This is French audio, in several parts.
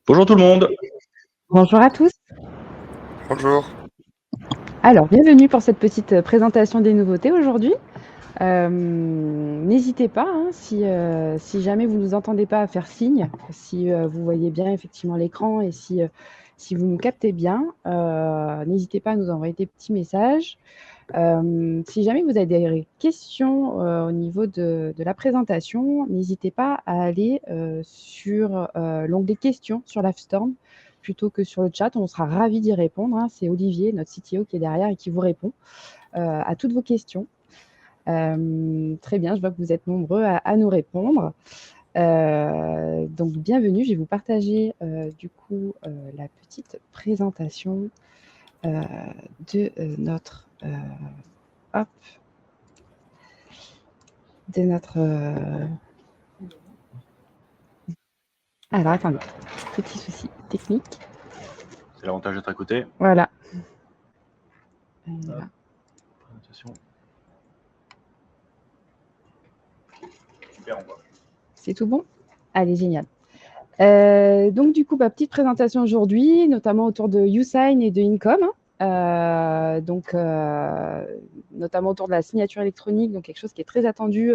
Bonjour tout le monde. Bonjour à tous. Bonjour. Alors, bienvenue pour cette petite présentation des nouveautés aujourd'hui. N'hésitez pas, hein, si jamais vous ne nous entendez pas, à faire signe, si vous voyez bien effectivement l'écran et si vous nous captez bien, n'hésitez pas à nous envoyer des petits messages. Si jamais vous avez des questions au niveau de la présentation, n'hésitez pas à aller sur l'onglet questions sur l'Appstorm plutôt que sur le chat. On sera ravis d'y répondre, hein. C'est Olivier, notre CTO, qui est derrière et qui vous répond à toutes vos questions. Très bien, je vois que vous êtes nombreux à nous répondre. Donc bienvenue, je vais vous partager du coup la petite présentation de notre hop, de notre alors attendez, petit souci technique. C'est l'avantage d'être à côté. Voilà. Voilà. Présentation. Super, on voit. C'est tout bon? Allez, génial. Donc du coup, petite présentation aujourd'hui, notamment autour de YouSign et de Income. Notamment autour de la signature électronique, donc quelque chose qui est très attendu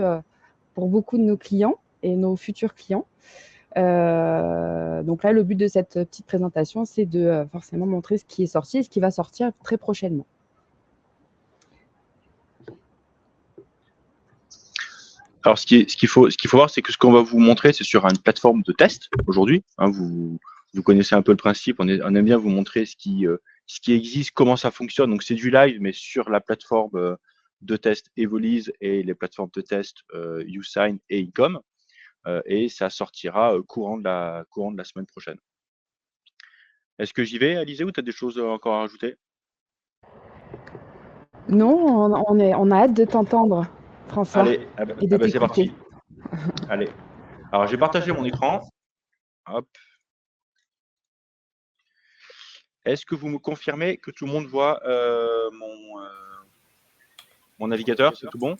pour beaucoup de nos clients et nos futurs clients. Donc là, le but de cette petite présentation, c'est de forcément montrer ce qui est sorti et ce qui va sortir très prochainement. Alors, ce qu'il faut voir, c'est que ce qu'on va vous montrer, c'est sur une plateforme de test aujourd'hui. Hein, vous connaissez un peu le principe. On aime bien vous montrer ce qui existe, comment ça fonctionne. Donc, c'est du live, mais sur la plateforme de test Evolise et les plateformes de test YouSign et Ecom. Et ça sortira courant de la semaine prochaine. Est-ce que j'y vais, Alizé, ou tu as des choses encore à rajouter? Non, on a hâte de t'entendre, François, Allez, et de c'est t'écouter. parti. Allez. Alors, j'ai partagé mon écran. Hop. Est-ce que vous me confirmez que tout le monde voit mon navigateur? C'est tout bon?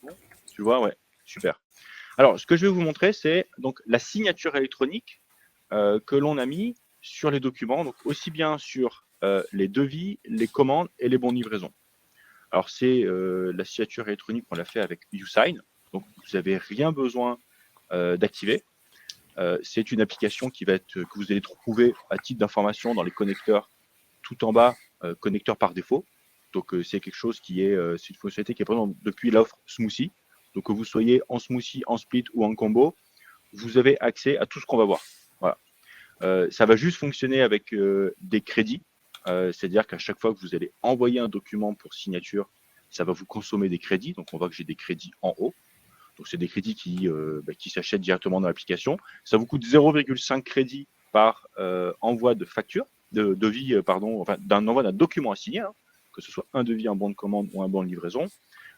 Tu vois? Ouais, super. Alors, ce que je vais vous montrer, c'est donc la signature électronique que l'on a mis sur les documents, donc aussi bien sur les devis, les commandes et les bons de livraison. Alors, c'est la signature électronique qu'on l'a fait avec YouSign, donc vous n'avez rien besoin d'activer. C'est une application que vous allez trouver à titre d'information dans les connecteurs tout en bas, connecteur par défaut. Donc c'est quelque chose c'est une fonctionnalité qui est présente depuis l'offre Smoothie. Donc que vous soyez en Smoothie, en Split ou en combo, vous avez accès à tout ce qu'on va voir. Voilà. Ça va juste fonctionner avec des crédits. C'est-à-dire qu'à chaque fois que vous allez envoyer un document pour signature, ça va vous consommer des crédits. Donc on voit que j'ai des crédits en haut. Donc c'est des crédits qui s'achètent directement dans l'application. Ça vous coûte 0,5 crédit par envoi de facture, d'un envoi d'un document à signer, hein, que ce soit un devis, un bon de commande ou un bon de livraison.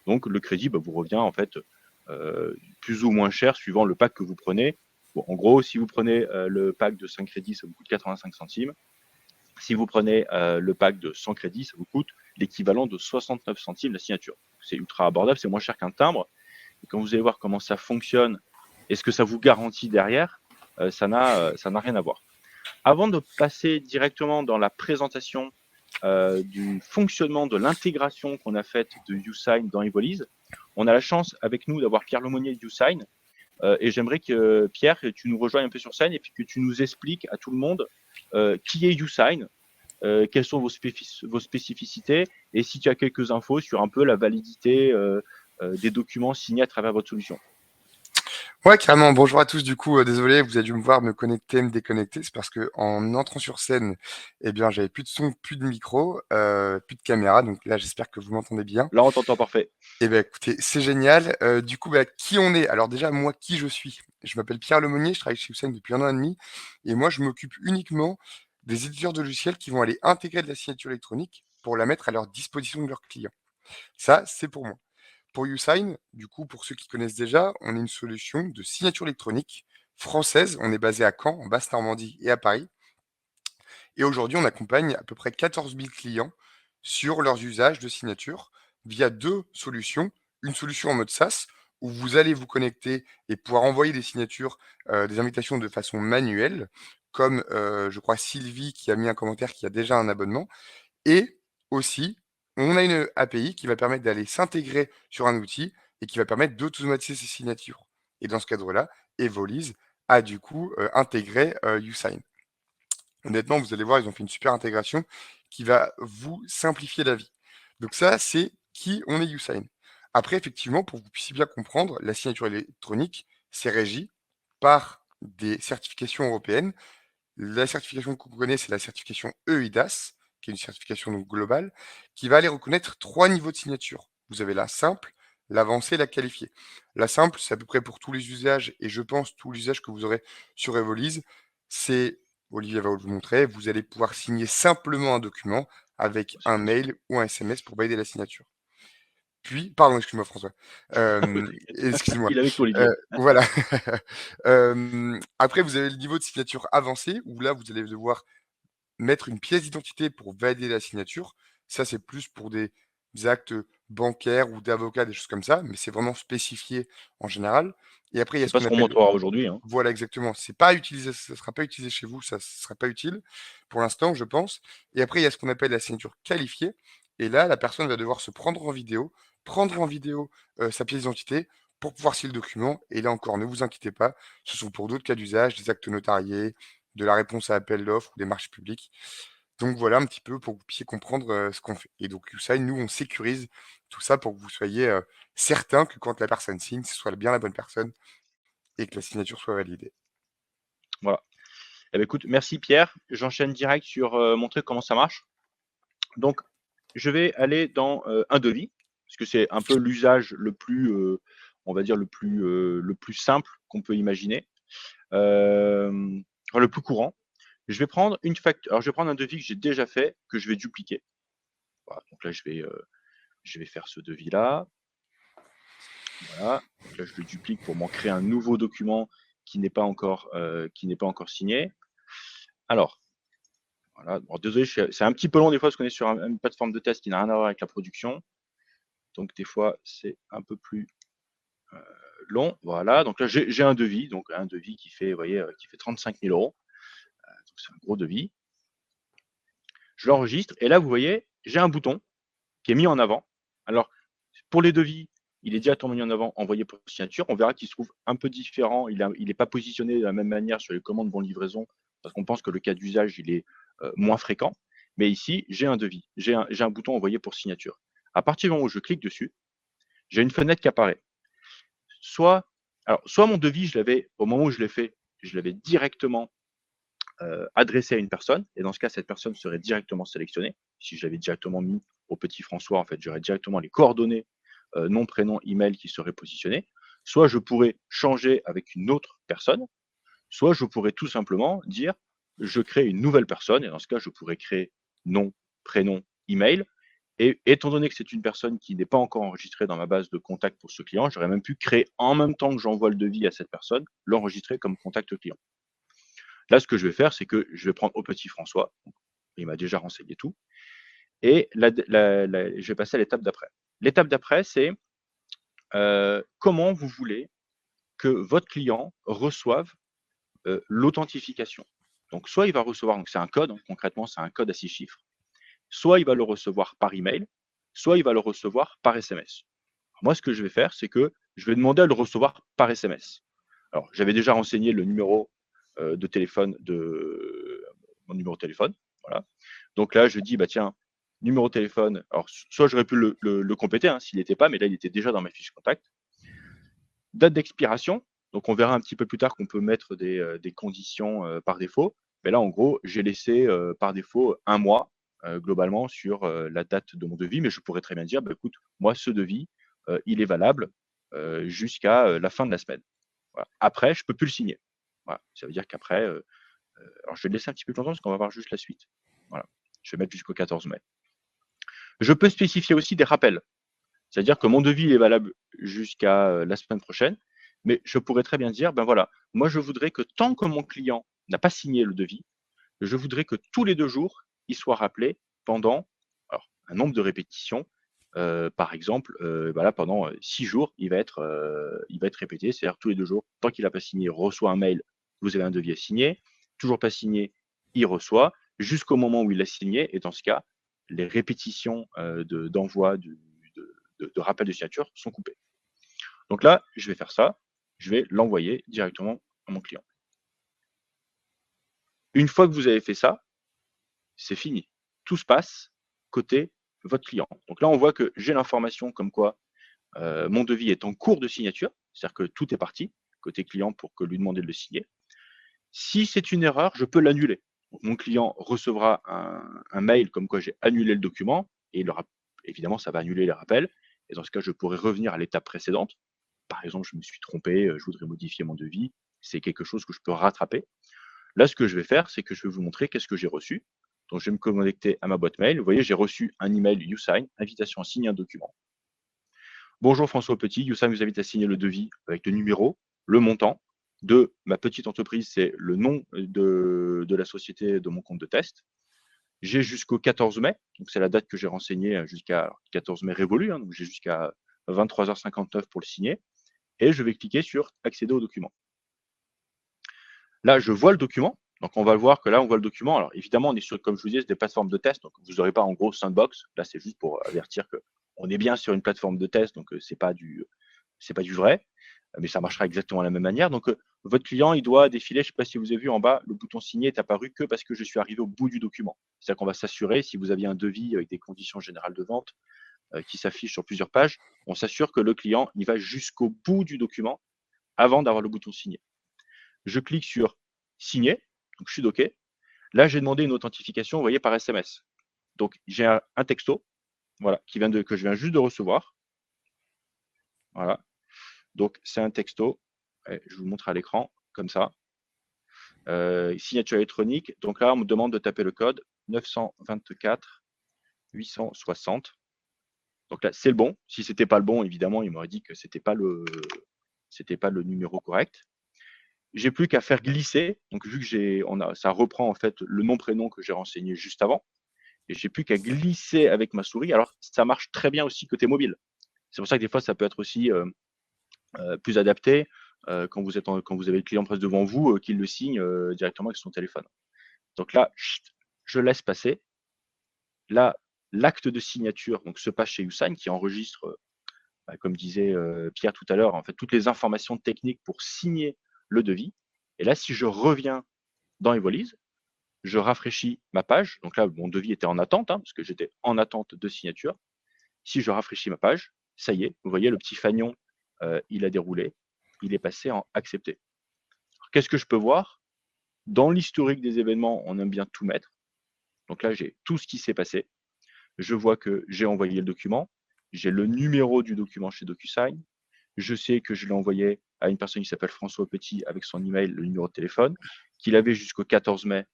Donc le crédit vous revient en fait plus ou moins cher suivant le pack que vous prenez. Bon, en gros, si vous prenez le pack de 5 crédits, ça vous coûte 85 centimes. Si vous prenez le pack de 100 crédits, ça vous coûte l'équivalent de 69 centimes la signature. C'est ultra abordable, c'est moins cher qu'un timbre. Et quand vous allez voir comment ça fonctionne et ce que ça vous garantit derrière, ça n'a rien à voir. Avant de passer directement dans la présentation du fonctionnement de l'intégration qu'on a faite de YouSign dans Evolise, on a la chance avec nous d'avoir Pierre Lemonnier de YouSign. Et j'aimerais que Pierre, tu nous rejoignes un peu sur scène et puis que tu nous expliques à tout le monde qui est YouSign, quelles sont vos spécificités et si tu as quelques infos sur un peu la validité des documents signés à travers votre solution. Ouais, carrément. Bonjour à tous. Du coup, désolé, vous avez dû me voir me connecter, me déconnecter. C'est parce que en entrant sur scène, eh bien, j'avais plus de son, plus de micro, plus de caméra. Donc là, j'espère que vous m'entendez bien. Là, on t'entend parfait. Eh bien, écoutez, c'est génial. Du coup, qui on est? Alors déjà, moi, qui je suis? Je m'appelle Pierre Lemonnier, je travaille chez Hussein depuis 1 an et demi. Et moi, je m'occupe uniquement des éditeurs de logiciels qui vont aller intégrer de la signature électronique pour la mettre à leur disposition de leurs clients. Ça, c'est pour moi. Pour YouSign, du coup, pour ceux qui connaissent déjà, on est une solution de signature électronique française. On est basé à Caen, en Basse-Normandie et à Paris. Et aujourd'hui, on accompagne à peu près 14 000 clients sur leurs usages de signature via deux solutions. Une solution en mode SaaS, où vous allez vous connecter et pouvoir envoyer des signatures, des invitations de façon manuelle, comme, je crois Sylvie qui a mis un commentaire qui a déjà un abonnement. Et aussi, on a une API qui va permettre d'aller s'intégrer sur un outil et qui va permettre d'automatiser ces signatures. Et dans ce cadre-là, Evolise a du coup, intégré, YouSign. Honnêtement, vous allez voir, ils ont fait une super intégration qui va vous simplifier la vie. Donc ça, c'est qui on est YouSign. Après, effectivement, pour que vous puissiez bien comprendre, la signature électronique, c'est régi par des certifications européennes. La certification que vous connaissez, c'est la certification EIDAS, qui est une certification donc globale, qui va aller reconnaître 3 niveaux de signature. Vous avez la simple, l'avancée et la qualifiée. La simple, c'est à peu près pour tous les usages, et je pense tous les usages que vous aurez sur Evolise. C'est, Olivier va vous le montrer, vous allez pouvoir signer simplement un document avec C'est un facile. mail ou un SMS pour valider la signature. Puis, pardon, excuse-moi François. T'inquiète. Excuse-moi. Il est avec toi, Olivier. Voilà. Après, vous avez le niveau de signature avancé, où là, vous allez devoir mettre une pièce d'identité pour valider la signature. Ça, c'est plus pour des actes bancaires ou d'avocats, des choses comme ça, mais c'est vraiment spécifié en général. Et après, il y a C'est ce pas qu'on ce qu'on appelle, montrera aujourd'hui, hein. voilà, exactement. C'est pas utilisé, ça sera pas utilisé chez vous, ça sera pas utile pour l'instant, je pense. Et après, il y a ce qu'on appelle la signature qualifiée. Et là, la personne va devoir se prendre en vidéo sa pièce d'identité pour pouvoir signer le document. Et là encore, ne vous inquiétez pas, ce sont pour d'autres cas d'usage, des actes notariés, de la réponse à appel d'offres ou des marchés publics. Donc voilà un petit peu pour que vous puissiez comprendre ce qu'on fait. Et donc YouSign, nous, on sécurise tout ça pour que vous soyez certain que quand la personne signe, ce soit bien la bonne personne et que la signature soit validée. Voilà. Eh ben, écoute, merci Pierre. J'enchaîne direct sur montrer comment ça marche. Donc, je vais aller dans un devis, parce que c'est un peu l'usage le plus, on va dire, le plus simple qu'on peut imaginer, enfin, le plus courant. Je vais prendre une facture. Alors, je vais prendre un devis que j'ai déjà fait, que je vais dupliquer. Voilà, donc là, je vais faire ce devis-là. Voilà. Donc là, je le duplique pour m'en créer un nouveau document qui n'est pas encore signé. Alors, voilà. Bon, désolé, c'est un petit peu long des fois parce qu'on est sur une plateforme de test qui n'a rien à voir avec la production. Donc des fois, c'est un peu plus long. Voilà. Donc là, j'ai un devis qui fait, vous voyez, qui fait 35 000 euros. Donc c'est un gros devis. Je l'enregistre et là, vous voyez, j'ai un bouton qui est mis en avant. Alors, pour les devis, il est directement mis en avant, envoyé pour signature. On verra qu'il se trouve un peu différent. Il n'est pas positionné de la même manière sur les commandes bon livraison parce qu'on pense que le cas d'usage, il est moins fréquent. Mais ici, j'ai un devis. J'ai un bouton envoyé pour signature. À partir du moment où je clique dessus, j'ai une fenêtre qui apparaît. Soit mon devis, au moment où je l'ai fait, je l'avais directement adressé à une personne. Et dans ce cas, cette personne serait directement sélectionnée. Si je l'avais directement mis au petit François, en fait, j'aurais directement les coordonnées, nom, prénom, email qui seraient positionnés. Soit je pourrais changer avec une autre personne, soit je pourrais tout simplement dire je crée une nouvelle personne. Et dans ce cas, je pourrais créer nom, prénom, email. Et étant donné que c'est une personne qui n'est pas encore enregistrée dans ma base de contact pour ce client, j'aurais même pu créer en même temps que j'envoie le devis à cette personne, l'enregistrer comme contact client. Là, ce que je vais faire, c'est que je vais prendre au petit François. Il m'a déjà renseigné tout. Et je vais passer à l'étape d'après. L'étape d'après, c'est comment vous voulez que votre client reçoive l'authentification. Donc, soit il va recevoir, donc c'est un code, concrètement, c'est un code à 6 chiffres. Soit il va le recevoir par email, soit il va le recevoir par SMS. Alors, moi, ce que je vais faire, c'est que je vais demander à le recevoir par SMS. Alors, j'avais déjà renseigné le numéro de téléphone de mon numéro de téléphone. Voilà. Donc là, je dis, bah tiens, numéro de téléphone. Alors, soit j'aurais pu le compléter s'il n'était pas, mais là, il était déjà dans ma fiche contact. Date d'expiration. Donc, on verra un petit peu plus tard qu'on peut mettre des conditions par défaut. Mais là, en gros, j'ai laissé par défaut un mois globalement sur la date de mon devis. Mais je pourrais très bien dire, bah, écoute, moi, ce devis, il est valable jusqu'à la fin de la semaine. Voilà. Après, je ne peux plus le signer. Voilà. Ça veut dire qu'après, alors je vais le laisser un petit peu plus longtemps parce qu'on va voir juste la suite. Voilà. Je vais mettre jusqu'au 14 mai. Je peux spécifier aussi des rappels. C'est-à-dire que mon devis est valable jusqu'à la semaine prochaine, mais je pourrais très bien dire, ben voilà, moi je voudrais que tant que mon client n'a pas signé le devis, je voudrais que tous les 2 jours, il soit rappelé pendant alors, un nombre de répétitions par exemple, voilà, pendant 6 jours, il va être répété. C'est-à-dire tous les 2 jours, tant qu'il n'a pas signé, il reçoit un mail, vous avez un devis à signer. Toujours pas signé, il reçoit, jusqu'au moment où il a signé. Et dans ce cas, les répétitions d'envoi de rappel de signature sont coupées. Donc là, je vais faire ça, je vais l'envoyer directement à mon client. Une fois que vous avez fait ça, c'est fini. Tout se passe côté votre client. Donc là, on voit que j'ai l'information comme quoi mon devis est en cours de signature, c'est-à-dire que tout est parti côté client pour que lui demander de le signer. Si c'est une erreur, je peux l'annuler. Donc, mon client recevra un mail comme quoi j'ai annulé le document et évidemment, ça va annuler les rappels. Et dans ce cas, je pourrais revenir à l'étape précédente. Par exemple, je me suis trompé, je voudrais modifier mon devis. C'est quelque chose que je peux rattraper. Là, ce que je vais faire, c'est que je vais vous montrer qu'est-ce que j'ai reçu. Donc, je vais me connecter à ma boîte mail. Vous voyez, j'ai reçu un email YouSign, invitation à signer un document. Bonjour François Petit, YouSign vous invite à signer le devis avec le numéro, le montant de ma petite entreprise, c'est le nom de la société de mon compte de test. J'ai jusqu'au 14 mai, donc c'est la date que j'ai renseignée jusqu'à 14 mai révolu, hein, donc j'ai jusqu'à 23h59 pour le signer. Et je vais cliquer sur accéder au document. Là, je vois le document. Donc, on va le voir que là, on voit le document. Alors, évidemment, on est sur, comme je vous disais, des plateformes de test. Donc, vous n'aurez pas en gros sandbox. Là, c'est juste pour avertir qu'on est bien sur une plateforme de test. Donc, c'est pas du vrai, mais ça marchera exactement de la même manière. Donc, votre client, il doit défiler. Je ne sais pas si vous avez vu en bas, le bouton signer est apparu que parce que je suis arrivé au bout du document. C'est-à-dire qu'on va s'assurer, si vous aviez un devis avec des conditions générales de vente qui s'affichent sur plusieurs pages, on s'assure que le client, il va jusqu'au bout du document avant d'avoir le bouton signer. Je clique sur signer, donc je suis OK. Là, j'ai demandé une authentification, vous voyez, par SMS. Donc, j'ai un texto, voilà, que je viens juste de recevoir. Voilà. Donc, c'est un texto. Je vous montre à l'écran, comme ça. Signature électronique. Donc là, on me demande de taper le code 924 860. Donc là, c'est le bon. Si ce n'était pas le bon, évidemment, il m'aurait dit que ce n'était pas le numéro correct. J'ai plus qu'à faire glisser. Donc, vu que ça reprend en fait le nom-prénom que j'ai renseigné juste avant. Et j'ai plus qu'à glisser avec ma souris. Alors, ça marche très bien aussi côté mobile. C'est pour ça que des fois, ça peut être aussi plus adapté quand vous avez le client presque devant vous, qu'il le signe directement avec son téléphone. Donc là, je laisse passer. Là, l'acte de signature donc, se passe chez YouSign qui enregistre, comme disait Pierre tout à l'heure, en fait, toutes les informations techniques pour signer le devis. Et là, si je reviens dans Evolise, je rafraîchis ma page. Donc là, mon devis était en attente, hein, parce que j'étais en attente de signature. Si je rafraîchis ma page, ça y est, vous voyez, le petit fanion, il a déroulé, il est passé en accepté. Qu'est-ce que je peux voir? Dans l'historique des événements, on aime bien tout mettre. Donc là, j'ai tout ce qui s'est passé. Je vois que j'ai envoyé le document, j'ai le numéro du document chez DocuSign, je sais que je l'ai envoyé à une personne qui s'appelle François Petit avec son email, le numéro de téléphone, qu'il avait jusqu'au 14 mai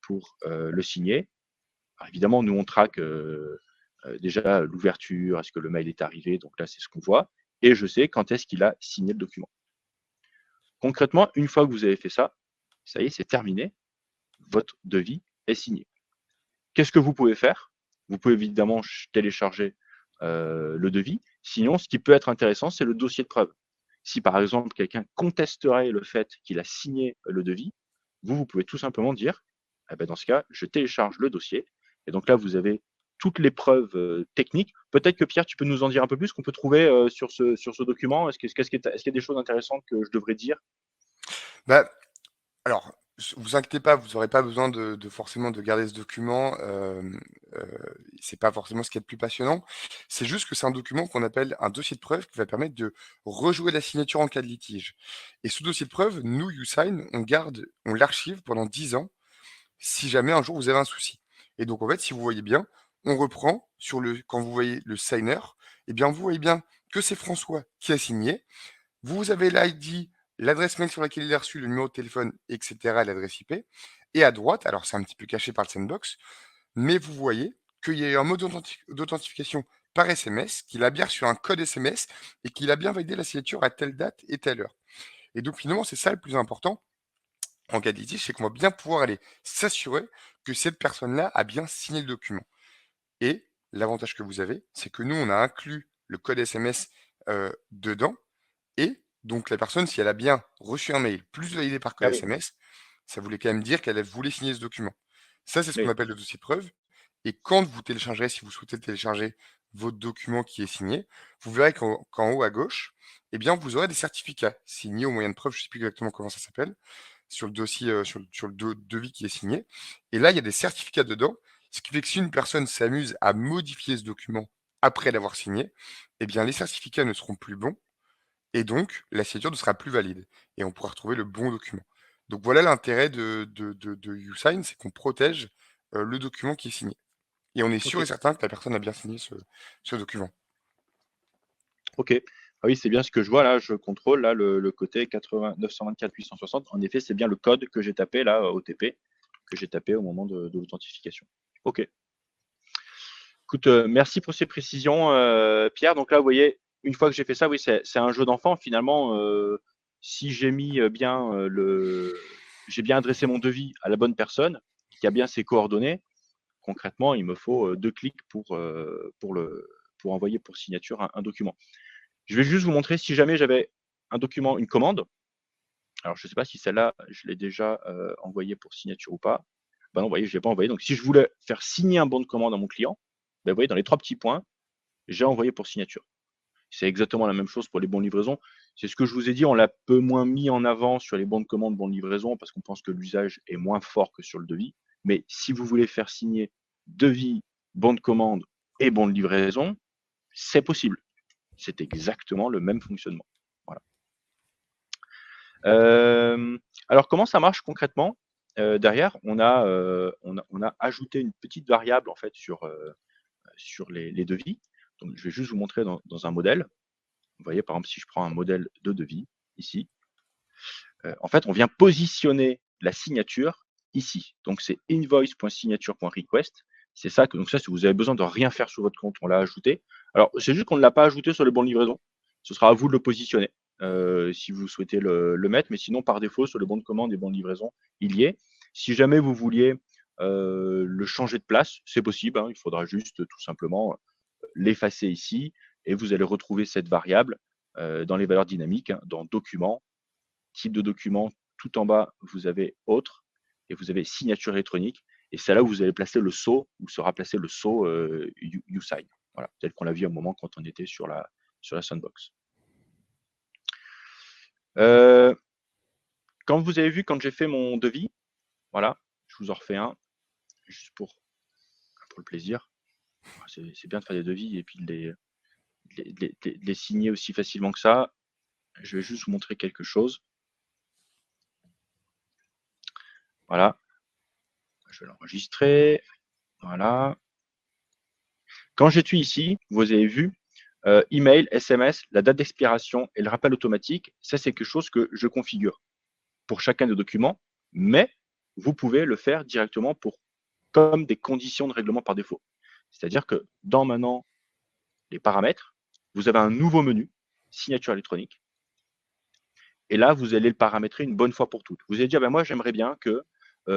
pour le signer. Alors évidemment, nous, on traque déjà l'ouverture, est-ce que le mail est arrivé, donc là, c'est ce qu'on voit, et je sais quand est-ce qu'il a signé le document. Concrètement, une fois que vous avez fait ça y est, c'est terminé, votre devis est signé. Qu'est-ce que vous pouvez faire? Vous pouvez évidemment télécharger le devis. Sinon, ce qui peut être intéressant, c'est le dossier de preuve. Si par exemple, quelqu'un contesterait le fait qu'il a signé le devis, vous pouvez tout simplement dire, eh ben, dans ce cas, je télécharge le dossier. Et donc là, vous avez toutes les preuves techniques. Peut-être que Pierre, tu peux nous en dire un peu plus qu'on peut trouver sur ce document. Est-ce qu'il y a des choses intéressantes que je devrais dire? Bah, alors, vous inquiétez pas, vous n'aurez pas besoin de forcément de garder ce document. C'est pas forcément ce qui est le plus passionnant. C'est juste que c'est un document qu'on appelle un dossier de preuve qui va permettre de rejouer la signature en cas de litige. Et ce dossier de preuve, nous, YouSign, on l'archive pendant 10 ans si jamais un jour vous avez un souci. Et donc, en fait, si vous voyez bien, on reprend quand vous voyez le signer, eh bien, vous voyez bien que c'est François qui a signé. Vous avez l'ID, l'adresse mail sur laquelle il a reçu, le numéro de téléphone, etc., l'adresse IP. Et à droite, alors c'est un petit peu caché par le sandbox, mais vous voyez qu'il y a eu un mode d'authentification par SMS, qu'il a bien reçu un code SMS et qu'il a bien validé la signature à telle date et telle heure. Et donc finalement, c'est ça le plus important en cas de litige, c'est qu'on va bien pouvoir aller s'assurer que cette personne-là a bien signé le document. Et l'avantage que vous avez, c'est que nous, on a inclus le code SMS dedans. Et donc, la personne, si elle a bien reçu un mail plus validé par Ah code oui, SMS, ça voulait quand même dire qu'elle voulait signer ce document. Ça, c'est ce qu'on oui. appelle le dossier de preuve. Et quand vous téléchargerez, si vous souhaitez télécharger votre document qui est signé, vous verrez qu'en haut à gauche, eh bien, vous aurez des certificats signés au moyen de preuve. Je ne sais plus exactement comment ça s'appelle, sur le dossier, sur le devis qui est signé. Et là, il y a des certificats dedans, ce qui fait que si une personne s'amuse à modifier ce document après l'avoir signé, eh bien, les certificats ne seront plus bons et donc la signature ne sera plus valide et on pourra retrouver le bon document. Donc voilà l'intérêt de YouSign, c'est qu'on protège le document qui est signé. Et on est sûr et Ok. certain que la personne a bien signé ce document. Ok. Ah oui, c'est bien ce que je vois là. Je contrôle là le côté 80 924 860. En effet, c'est bien le code que j'ai tapé là, OTP, que j'ai tapé au moment de l'authentification. Ok. Écoute, merci pour ces précisions, Pierre. Donc là, vous voyez, une fois que j'ai fait ça, oui, c'est un jeu d'enfant finalement. Si j'ai mis bien j'ai bien adressé mon devis à la bonne personne, qui a bien ses coordonnées, concrètement, il me faut 2 clics pour envoyer pour signature un document. Je vais juste vous montrer si jamais j'avais un document, une commande. Alors, je ne sais pas si celle-là, je l'ai déjà envoyée pour signature ou pas. Ben non, vous voyez, je ne l'ai pas envoyé. Donc, si je voulais faire signer un bon de commande à mon client, ben, vous voyez, dans les 3 petits points, j'ai envoyé pour signature. C'est exactement la même chose pour les bons de livraison. C'est ce que je vous ai dit, on l'a peu moins mis en avant sur les bons de commande, bons de livraison, parce qu'on pense que l'usage est moins fort que sur le devis. Mais si vous voulez faire signer devis, bon de commande et bon de livraison, c'est possible. C'est exactement le même fonctionnement. Voilà. Alors, comment ça marche concrètement? Derrière, on a ajouté une petite variable en fait sur les devis. Donc, je vais juste vous montrer dans un modèle. Vous voyez, par exemple, si je prends un modèle de devis ici, en fait, on vient positionner la signature ici. Donc, c'est invoice.signature.request. C'est ça que, donc ça, si vous avez besoin de rien faire sur votre compte, on l'a ajouté. Alors, c'est juste qu'on ne l'a pas ajouté sur les bons de livraison. Ce sera à vous de le positionner si vous souhaitez le mettre. Mais sinon, par défaut, sur les bons de commande et bons de livraison, il y est. Si jamais vous vouliez le changer de place, c'est possible. Hein, il faudra juste tout simplement l'effacer ici et vous allez retrouver cette variable dans les valeurs dynamiques, hein, dans Documents, type de document, tout en bas, vous avez Autre et vous avez Signature électronique. Et c'est là où vous allez placer le sceau, où sera placé le sceau YouSign. Voilà, tel qu'on l'a vu à un moment quand on était sur la Sandbox. Quand vous avez vu, quand j'ai fait mon devis, voilà, je vous en refais un, juste pour le plaisir. C'est bien de faire des devis et puis de les signer aussi facilement que ça. Je vais juste vous montrer quelque chose. Voilà. Je vais l'enregistrer. Voilà. Quand j'étudie ici, vous avez vu, email, SMS, la date d'expiration et le rappel automatique, ça c'est quelque chose que je configure pour chacun des documents, mais vous pouvez le faire directement comme des conditions de règlement par défaut. C'est-à-dire que dans maintenant les paramètres, vous avez un nouveau menu, signature électronique, et là, vous allez le paramétrer une bonne fois pour toutes. Vous allez dire, ben moi, j'aimerais bien que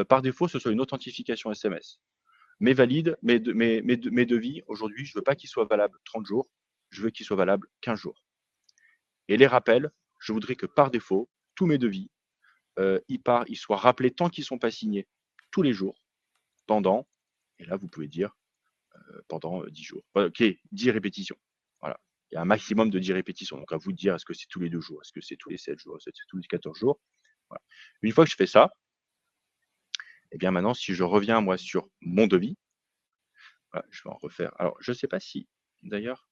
par défaut, ce soit une authentification SMS. Mes valides, mes devis, aujourd'hui, je ne veux pas qu'ils soient valables 30 jours, je veux qu'ils soient valables 15 jours. Et les rappels, je voudrais que par défaut, tous mes devis, ils soient rappelés tant qu'ils ne sont pas signés, tous les jours, pendant, et là, vous pouvez dire, pendant 10 jours. Ok, 10 répétitions. Voilà. Il y a un maximum de 10 répétitions. Donc, à vous de dire, est-ce que c'est tous les 2 jours, est-ce que c'est tous les 7 jours, est-ce que c'est tous les 14 jours. Voilà. Une fois que je fais ça, et bien maintenant, si je reviens, moi, sur mon devis, voilà, je vais en refaire. Alors, je ne sais pas si, d'ailleurs,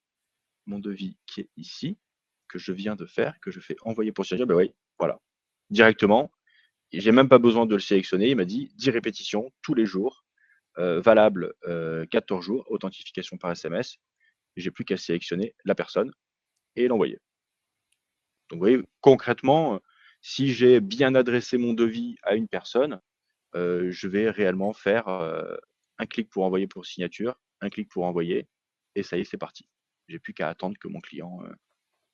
mon devis qui est ici, que je viens de faire, que je fais envoyer pour signature, ben oui, voilà, directement. Et j'ai même pas besoin de le sélectionner. Il m'a dit 10 répétitions tous les jours, valable 14 jours, authentification par SMS. J'ai plus qu'à sélectionner la personne et l'envoyer. Donc, vous voyez, concrètement, si j'ai bien adressé mon devis à une personne, je vais réellement faire un clic pour envoyer pour signature, un clic pour envoyer, et ça y est, c'est parti. J'ai plus qu'à attendre que mon client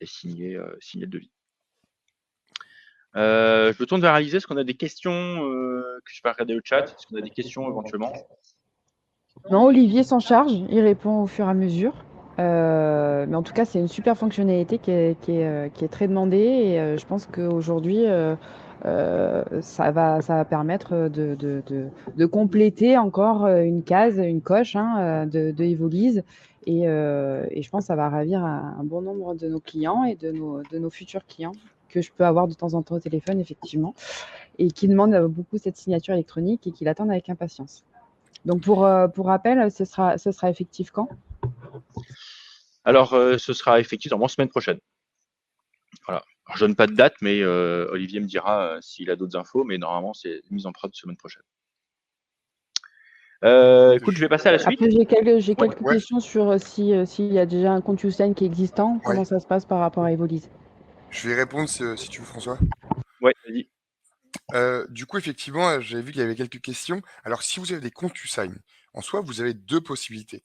ait signé le devis. Je me tourne vers Alizé. Est-ce qu'on a des questions que je vais regarder le chat? Est-ce qu'on a des questions éventuellement? Non, Olivier s'en charge, il répond au fur et à mesure. Mais en tout cas, c'est une super fonctionnalité qui est très demandée et je pense qu'aujourd'hui, ça va permettre de compléter encore une case, une coche hein, de Evolise. Et je pense que ça va ravir un bon nombre de nos clients et de nos futurs clients que je peux avoir de temps en temps au téléphone, effectivement, et qui demandent beaucoup cette signature électronique et qui l'attendent avec impatience. Donc pour rappel, ce sera effectif quand? Alors, ce sera effectif normalement semaine prochaine. Voilà. Alors, je donne pas de date, mais Olivier me dira s'il a d'autres infos, mais normalement, c'est mise en prod semaine prochaine. Écoute, je vais passer à la suite. Après, j'ai Ouais. quelques questions sur s'il y a déjà un compte Yousign qui est existant, comment Ouais. ça se passe par rapport à Evolise. Je vais répondre si tu veux, François. Ouais, vas-y. Du coup, effectivement, j'avais vu qu'il y avait quelques questions. Alors, si vous avez des comptes Usign, en soi, vous avez deux possibilités.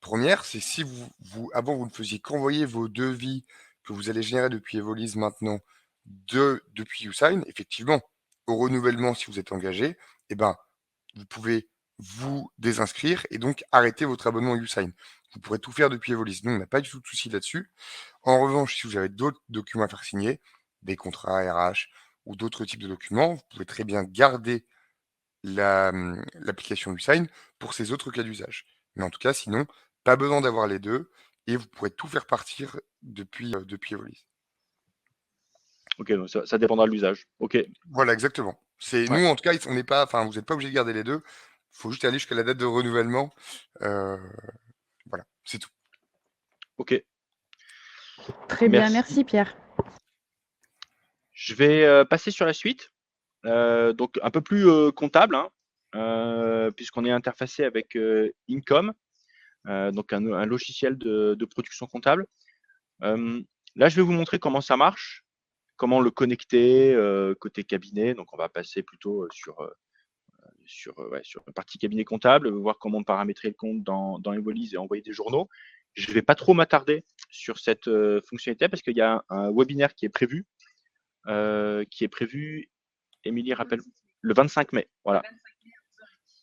Première, c'est si avant, vous ne faisiez qu'envoyer vos devis que vous allez générer depuis Evolise maintenant depuis Usign, effectivement, au renouvellement, si vous êtes engagé, eh ben, vous pouvez vous désinscrire et donc arrêter votre abonnement Usign. Vous pourrez tout faire depuis Evolise. Nous, on n'a pas du tout de souci là-dessus. En revanche, si vous avez d'autres documents à faire signer, des contrats RH ou d'autres types de documents, vous pouvez très bien garder l'application Usign pour ces autres cas d'usage. Mais en tout cas, sinon, pas besoin d'avoir les deux et vous pourrez tout faire partir depuis Evolise. Ok, donc ça dépendra de l'usage. Ok. Voilà, exactement. Ouais. Nous, en tout cas, on n'est pas, enfin, vous n'êtes pas obligé de garder les deux. Il faut juste aller jusqu'à la date de renouvellement. Euh, voilà, c'est tout. Ok. Très bien, Merci. merci Pierre. Je vais passer sur la suite. Donc un peu plus comptable, hein, puisqu'on est interfacé avec Income, donc un logiciel de production comptable. Là, je vais vous montrer comment ça marche, comment le connecter côté cabinet. Donc, on va passer plutôt sur la partie cabinet comptable, voir comment paramétrer le compte dans Evolise et envoyer des journaux. Je ne vais pas trop m'attarder sur cette fonctionnalité parce qu'il y a un webinaire qui est prévu, Émilie rappelle, le 25 mai. Voilà.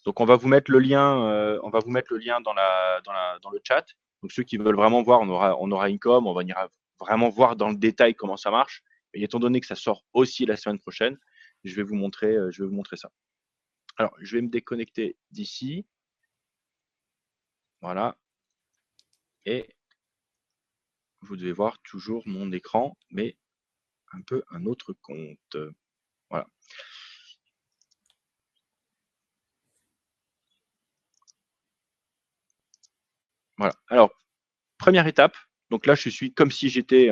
Donc on va vous mettre le lien, dans le chat. Donc ceux qui veulent vraiment voir, on aura Income, on va vraiment voir dans le détail comment ça marche. Et étant donné que ça sort aussi la semaine prochaine, je vais vous montrer ça. Alors, je vais me déconnecter d'ici. Voilà. Et vous devez voir toujours mon écran, mais un peu un autre compte. Voilà. Voilà. Alors, première étape. Donc là, je suis comme si j'étais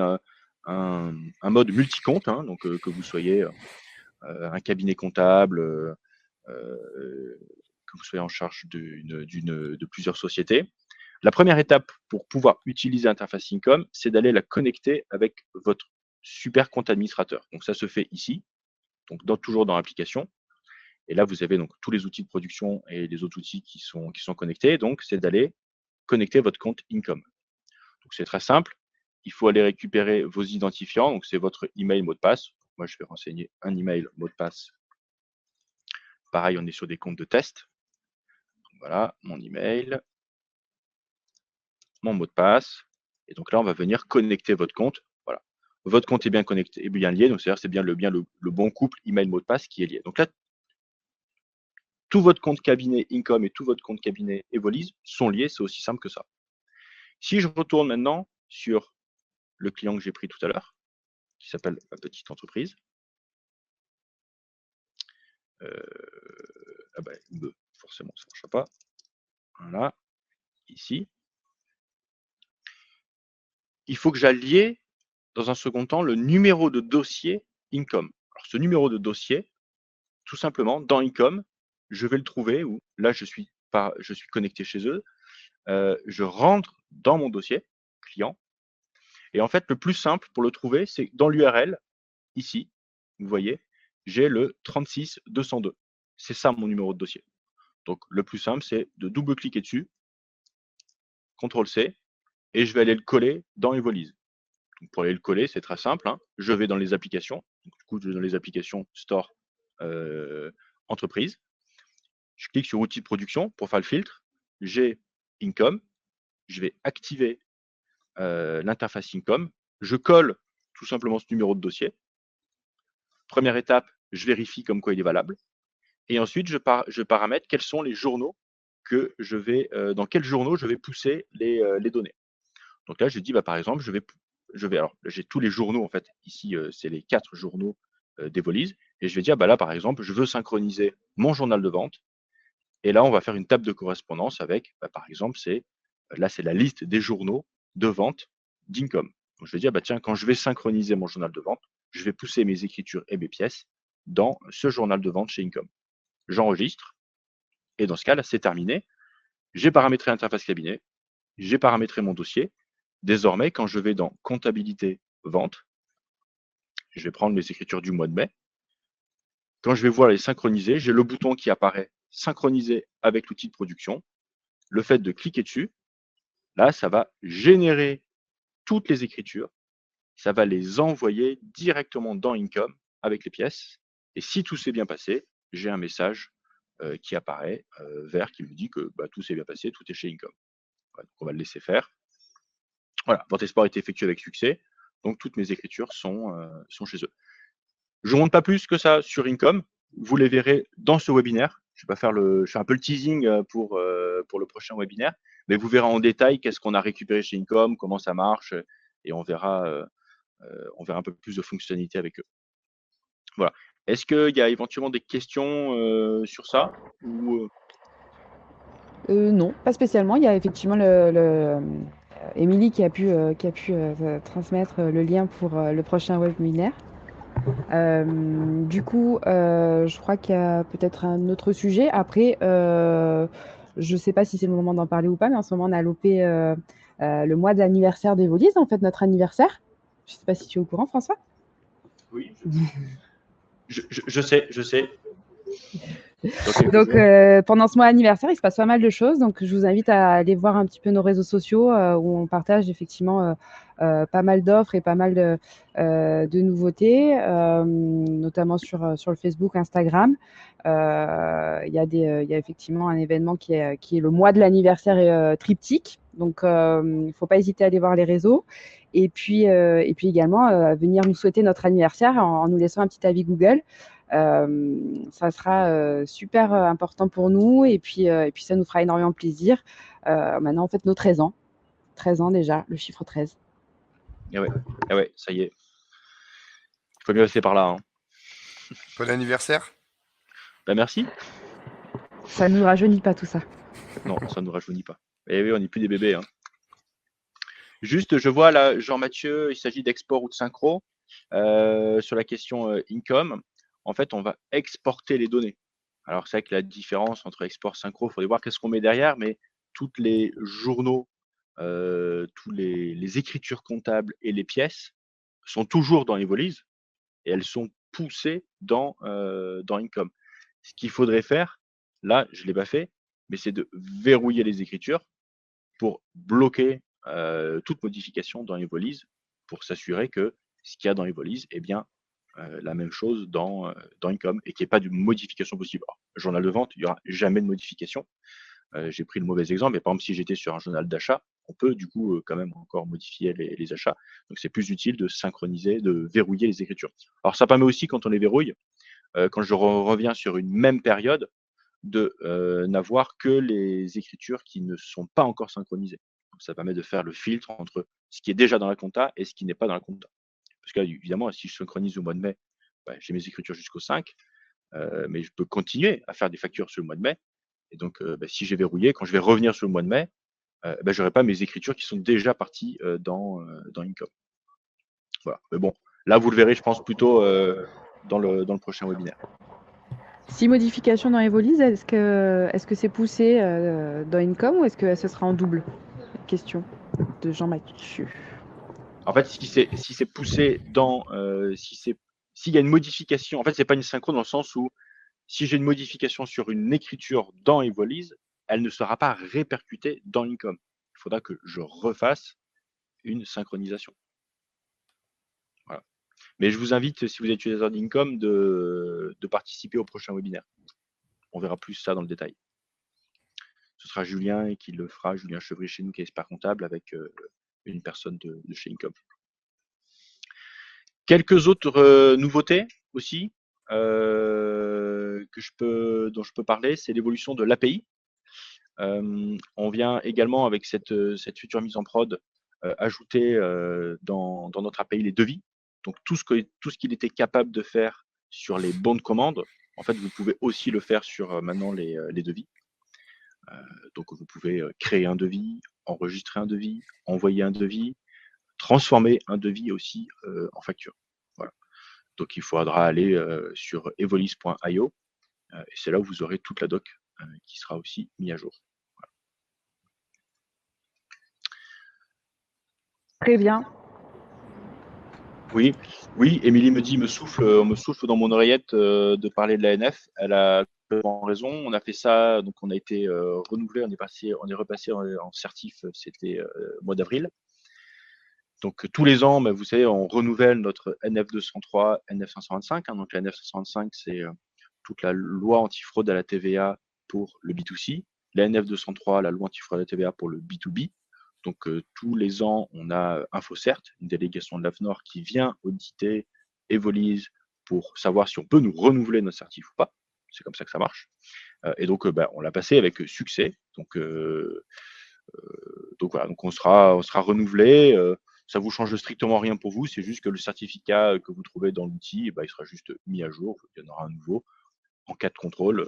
un mode multi-compte, hein, donc que vous soyez un cabinet comptable, que vous soyez en charge de plusieurs sociétés. La première étape pour pouvoir utiliser Interface Income, c'est d'aller la connecter avec votre super compte administrateur. Donc ça se fait ici, donc toujours dans l'application. Et là, vous avez donc tous les outils de production et les autres outils qui sont connectés. Donc, c'est d'aller connecter votre compte Income. Donc, c'est très simple. Il faut aller récupérer vos identifiants. Donc, c'est votre email, mot de passe. Moi, je vais renseigner un email, mot de passe. Pareil, on est sur des comptes de test. Voilà, mon email, mon mot de passe. Et donc là, on va venir connecter votre compte. Voilà. Votre compte est bien connecté, est bien lié. Donc, c'est-à-dire c'est bien le bon couple email, mot de passe qui est lié. Donc là, tout votre compte cabinet Income et tout votre compte cabinet Evolise sont liés. C'est aussi simple que ça. Si je retourne maintenant sur le client que j'ai pris tout à l'heure, qui s'appelle ma petite entreprise, forcément, ça ne marchera pas. Voilà, ici. Il faut que j'allie dans un second temps le numéro de dossier Income. Alors, ce numéro de dossier, tout simplement, dans Income, je vais le trouver où là, je suis connecté chez eux. Je rentre dans mon dossier client. Et en fait, le plus simple pour le trouver, c'est dans l'URL, ici, vous voyez, j'ai le 36 202. C'est ça mon numéro de dossier. Donc, le plus simple, c'est de double-cliquer dessus, CTRL-C, et je vais aller le coller dans Evolise. Donc, pour aller le coller, c'est très simple. Hein. Je vais dans les applications. Donc, du coup, je vais dans les applications Store Entreprise. Je clique sur Outils de production pour faire le filtre. j'ai Income, je vais activer l'interface Income, je colle tout simplement ce numéro de dossier. Première étape, je vérifie comme quoi il est valable. Et ensuite, je paramètre quels sont les journaux que je vais, dans quels journaux je vais pousser les données. Donc là, je dis, bah, par exemple, alors j'ai tous les journaux en fait. Ici, c'est les 4 journaux d'Evolise. Et je vais dire, bah là, par exemple, je veux synchroniser mon journal de vente. Et là, on va faire une table de correspondance avec, bah, par exemple, là, c'est la liste des journaux de vente d'Income. Donc je vais dire, bah, tiens, quand je vais synchroniser mon journal de vente, je vais pousser mes écritures et mes pièces dans ce journal de vente chez Income. J'enregistre. Et dans ce cas, là, c'est terminé. J'ai paramétré l'interface cabinet. J'ai paramétré mon dossier. Désormais, quand je vais dans comptabilité vente, je vais prendre mes écritures du mois de mai. Quand je vais voir les synchroniser, j'ai le bouton qui apparaît synchroniser avec l'outil de production. Le fait de cliquer dessus, là, ça va générer toutes les écritures. Ça va les envoyer directement dans Income avec les pièces. Et si tout s'est bien passé, j'ai un message qui apparaît vert qui me dit que bah, tout s'est bien passé, tout est chez Income. Voilà, donc on va le laisser faire. Voilà, vente export a été effectuée avec succès. Donc toutes mes écritures sont chez eux. Je ne montre pas plus que ça sur Income. Vous les verrez dans ce webinaire. Je vais fais un peu le teasing pour le prochain webinaire, mais vous verrez en détail qu'est-ce qu'on a récupéré chez Income, comment ça marche, et on verra un peu plus de fonctionnalités avec eux. Voilà. Est-ce qu'il y a éventuellement des questions sur ça ou, Non, pas spécialement. Il y a effectivement Émilie qui a pu transmettre le lien pour le prochain webinaire. Du coup, je crois qu'il y a peut-être un autre sujet. Après, je ne sais pas si c'est le moment d'en parler ou pas, mais en ce moment, on a lopé le mois d'anniversaire d'Evolise, en fait, notre anniversaire. Je ne sais pas si tu es au courant, François. Oui, je sais. Donc, pendant ce mois anniversaire, il se passe pas mal de choses. Donc, je vous invite à aller voir un petit peu nos réseaux sociaux où on partage effectivement pas mal d'offres et pas mal de nouveautés, notamment sur le Facebook, Instagram. Il y a effectivement un événement qui est le mois de l'anniversaire triptyque. Donc, il ne faut pas hésiter à aller voir les réseaux. Et puis également, venir nous souhaiter notre anniversaire en nous laissant un petit avis Google. Ça sera super important pour nous et puis ça nous fera énormément plaisir. Maintenant, on fête nos 13 ans. 13 ans déjà, le chiffre 13. Ah ouais, ça y est. Il faut mieux passer par là. Hein. Bon anniversaire. Bah, merci. Ça ne nous rajeunit pas tout ça. Non, ça ne nous rajeunit pas. Et oui, on n'est plus des bébés. Hein. Juste, je vois là, Jean-Mathieu, il s'agit d'export ou de synchro. Sur la question income, en fait, on va exporter les données. Alors, c'est vrai que la différence entre export et synchro, il faudrait voir qu'est-ce qu'on met derrière, mais tous les journaux, tous les écritures comptables et les pièces sont toujours dans Evolise et elles sont poussées dans Income. Ce qu'il faudrait faire, là, je ne l'ai pas fait, mais c'est de verrouiller les écritures pour bloquer toute modification dans Evolise pour s'assurer que ce qu'il y a dans Evolise est bien la même chose dans Income et qu'il n'y ait pas de modification possible. Alors, journal de vente, il n'y aura jamais de modification. J'ai pris le mauvais exemple, mais par exemple, si j'étais sur un journal d'achat, on peut du coup quand même encore modifier les achats. Donc c'est plus utile de synchroniser, de verrouiller les écritures. Alors ça permet aussi quand on les verrouille, quand je reviens sur une même période, de n'avoir que les écritures qui ne sont pas encore synchronisées. Donc ça permet de faire le filtre entre ce qui est déjà dans la compta et ce qui n'est pas dans la compta. Parce que évidemment, si je synchronise au mois de mai, bah, j'ai mes écritures jusqu'au 5, mais je peux continuer à faire des factures sur le mois de mai. Et donc, bah, si j'ai verrouillé, quand je vais revenir sur le mois de mai, bah, je n'aurai pas mes écritures qui sont déjà parties dans Income. Voilà. Mais bon, là, vous le verrez, je pense, plutôt dans le prochain webinaire. 6 modifications dans Evolise, est-ce que c'est poussé dans Income ou est-ce que ce sera en double? Question de Jean-Mathieu. En fait, si c'est poussé dans, s'il y a une modification, en fait, c'est pas une synchro dans le sens où si j'ai une modification sur une écriture dans Evolise, elle ne sera pas répercutée dans Income. Il faudra que je refasse une synchronisation. Voilà. Mais je vous invite, si vous êtes utilisateur d'Income, de participer au prochain webinaire. On verra plus ça dans le détail. ce sera Julien qui le fera, Julien Chevry chez nous, qui est expert comptable, avec une personne de chez Income. Quelques autres nouveautés aussi dont je peux parler, c'est l'évolution de l'API. On vient également avec cette future mise en prod ajouter dans notre API les devis. Donc tout ce qu'il était capable de faire sur les bons de commande, en fait, vous pouvez aussi le faire sur maintenant les devis. Donc vous pouvez créer un devis, enregistrer un devis, envoyer un devis, transformer un devis aussi en facture. Voilà. Donc il faudra aller sur evolis.io et c'est là où vous aurez toute la doc qui sera aussi mise à jour. Voilà. Très bien. Oui, Émilie me dit, on me souffle dans mon oreillette de parler de l'ANF. Elle a complètement raison. On a fait ça, donc on a été renouvelé, on est repassé en certif, c'était mois d'avril. Donc tous les ans, vous savez, on renouvelle notre NF203, NF525. Donc la NF525, c'est toute la loi antifraude à la TVA pour le B2C. La NF203, la loi antifraude à la TVA pour le B2B. Donc tous les ans, on a InfoCert, une délégation de l'AFNOR qui vient auditer Evolis pour savoir si on peut nous renouveler notre certif ou pas. C'est comme ça que ça marche. Et donc on l'a passé avec succès. Donc voilà, donc on sera renouvelé. Ça vous change strictement rien pour vous, c'est juste que le certificat que vous trouvez dans l'outil, il sera juste mis à jour, il y en aura un nouveau. En cas de contrôle,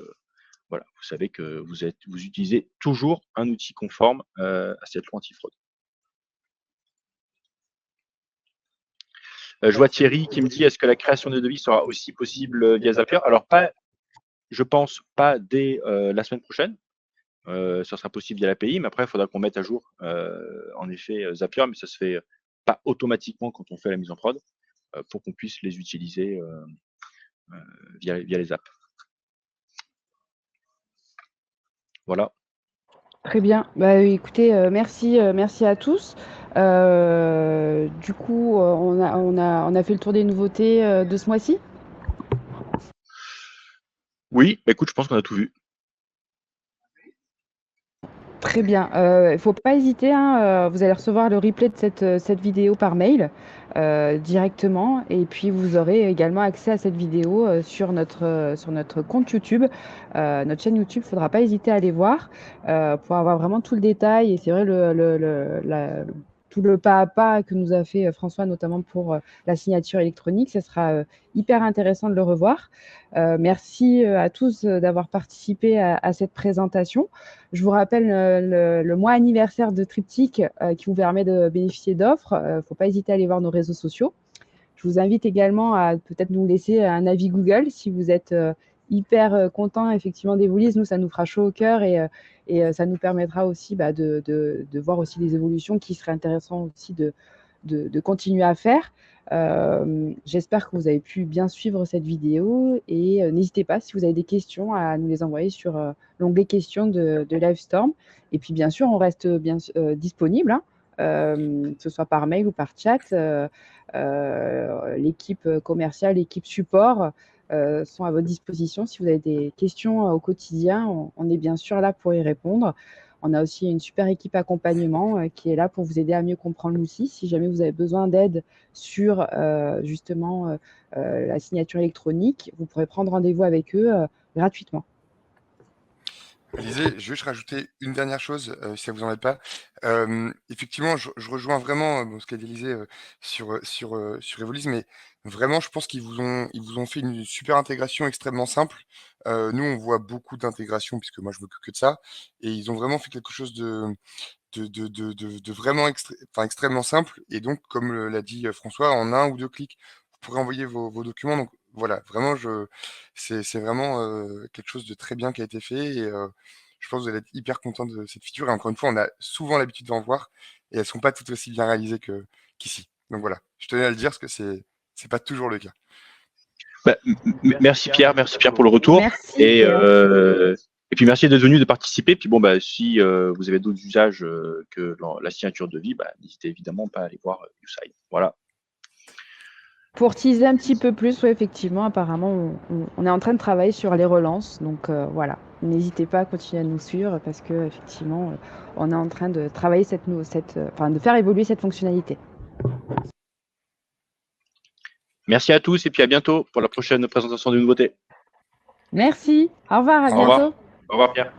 voilà, vous savez que vous utilisez toujours un outil conforme à cette loi antifraude. Je vois Thierry qui me dit, est-ce que la création de devis sera aussi possible via Zapier? Alors, je pense pas dès la semaine prochaine. Ça sera possible via l'API, mais après, il faudra qu'on mette à jour, en effet, Zapier, mais ça se fait pas automatiquement quand on fait la mise en prod, pour qu'on puisse les utiliser via les apps. Voilà. Très bien. Écoutez, merci à tous. Du coup, on a fait le tour des nouveautés de ce mois-ci. Oui, écoute, je pense qu'on a tout vu. Très bien. Il ne faut pas hésiter, hein, vous allez recevoir le replay de cette vidéo par mail directement. Et puis, vous aurez également accès à cette vidéo sur notre compte YouTube, notre chaîne YouTube. Il ne faudra pas hésiter à aller voir pour avoir vraiment tout le détail. Et c'est vrai, tout le pas à pas que nous a fait François, notamment pour la signature électronique, ce sera hyper intéressant de le revoir. Merci à tous d'avoir participé à cette présentation. Je vous rappelle le mois anniversaire de Triptyque qui vous permet de bénéficier d'offres. Il ne faut pas hésiter à aller voir nos réseaux sociaux. Je vous invite également à peut-être nous laisser un avis Google si vous êtes hyper content effectivement d'Evolis. Nous, ça nous fera chaud au cœur et ça nous permettra aussi de voir aussi les évolutions qui seraient intéressantes aussi de continuer à faire. J'espère que vous avez pu bien suivre cette vidéo et n'hésitez pas, si vous avez des questions, à nous les envoyer sur l'onglet questions de Livestorm. Et puis bien sûr, on reste disponible, hein, que ce soit par mail ou par chat. L'équipe commerciale, l'équipe support sont à votre disposition. Si vous avez des questions au quotidien, on est bien sûr là pour y répondre. On a aussi une super équipe accompagnement qui est là pour vous aider à mieux comprendre l'outil. Si jamais vous avez besoin d'aide sur justement la signature électronique, vous pourrez prendre rendez-vous avec eux gratuitement. Élisée, je vais juste rajouter une dernière chose, si ça vous embête pas. Effectivement, je rejoins vraiment ce qu'a dit Élisée sur Evolis, mais vraiment, je pense qu'ils vous ont fait une super intégration extrêmement simple. Nous, on voit beaucoup d'intégration, puisque moi, je m'occupe que de ça, et ils ont vraiment fait quelque chose de vraiment extrêmement simple. Et donc, comme l'a dit François, en 1 ou 2 clics, vous pourrez envoyer vos documents. Donc voilà, vraiment, c'est vraiment quelque chose de très bien qui a été fait. Et je pense que vous allez être hyper content de cette feature. Et encore une fois, on a souvent l'habitude d'en voir et elles ne sont pas toutes aussi bien réalisées qu'ici. Donc voilà, je tenais à le dire parce que c'est pas toujours le cas. Merci Pierre pour le retour. Merci. Et puis merci d'être venu, de participer. Puis bon, si vous avez d'autres usages que la signature de vie, n'hésitez évidemment pas à aller voir YouSign. Voilà. Pour teaser un petit peu plus, oui, effectivement, apparemment, on est en train de travailler sur les relances. Donc voilà. n'hésitez pas à continuer à nous suivre parce que effectivement, on est en train de travailler de faire évoluer cette fonctionnalité. Merci à tous et puis à bientôt pour la prochaine présentation de nouveautés. Merci. Au revoir, à Au revoir. bientôt. Au revoir Pierre.